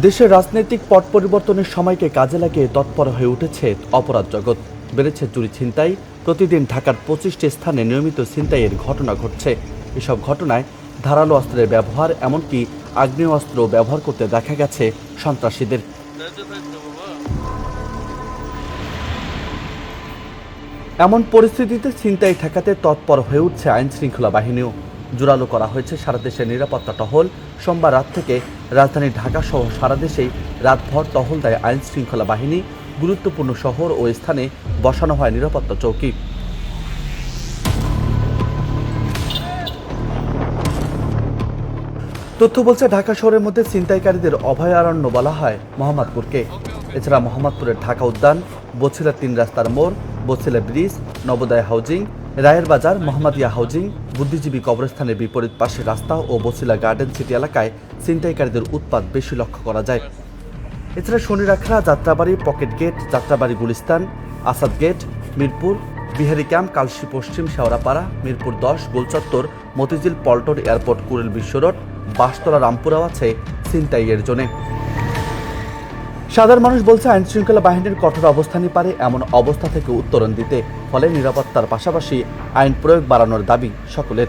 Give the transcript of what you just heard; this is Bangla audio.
দেশের রাজনৈতিক পট পরিবর্তনের সময়কে কাজে লাগিয়ে তৎপর হয়ে উঠেছে অপরাধ জগৎ। বেড়েছে চুরি ছিনতাই। প্রতিদিন ঢাকার 25টি স্থানে নিয়মিত ছিনতাইয়ের ঘটনা ঘটছে। এসব ঘটনায় ধারালো অস্ত্রের ব্যবহার, এমনকি আগ্নেয়াস্ত্র ব্যবহার করতে দেখা গেছে সন্ত্রাসীদের। এমন পরিস্থিতিতে ছিনতাই ঠেকাতে তৎপর হয়ে উঠছে আইন শৃঙ্খলা বাহিনীও। জোরালো করা হয়েছে সারা দেশের নিরাপত্তা টহল। সোমবার রাত থেকে রাজধানী ঢাকা সহ সারা দেশেই রাতভর টহল দেয় আইন শৃঙ্খলা বাহিনী। গুরুত্বপূর্ণ শহর ও স্থানে বসানো হয় নিরাপত্তা চৌকি। তথ্য বলছে, ঢাকা শহরের মধ্যে ছিনতাইকারীদের অভয়ারণ্য বলা হয় মোহাম্মদপুরকে। এছাড়া মোহাম্মদপুরের ঢাকা উদ্যান, বছিলা 3 রাস্তার মোড়, বছিলা ব্রিজ, নবোদয় হাউজিং, রায়ের বাজার, মোহাম্মদিয়া হাউজিং, বুদ্ধিজীবী কবরস্থানের বিপরীত পাশে রাস্তা ও বছিলা গার্ডেন সিটি এলাকায় ছিনতাইকারীদের উৎপাত বেশি লক্ষ্য করা যায়। এছাড়া Shonir Akhra, Jatrabari, pocket gate, Jatrabari Gulistan, Asad gate, Mirpur, Bihari camp, Kalshi পশ্চিম, শেওড়াপাড়া, মিরপুর 10, গোলচত্বর, মতিঝিল, পল্টন, এয়ারপোর্ট, কুড়িল বিশ্ব রোড, বাসতলা, রামপুরাও আছে ছিনতাইয়ের জোনে। সাধারণ মানুষ বলছে, আইন শৃঙ্খলা বাহিনীর কঠোর অবস্থানই পারে এমন অবস্থা থেকে উত্তরণ দিতে। ফলে নিরাপত্তার পাশাপাশি আইন প্রয়োগ বাড়ানোর দাবি সকলের।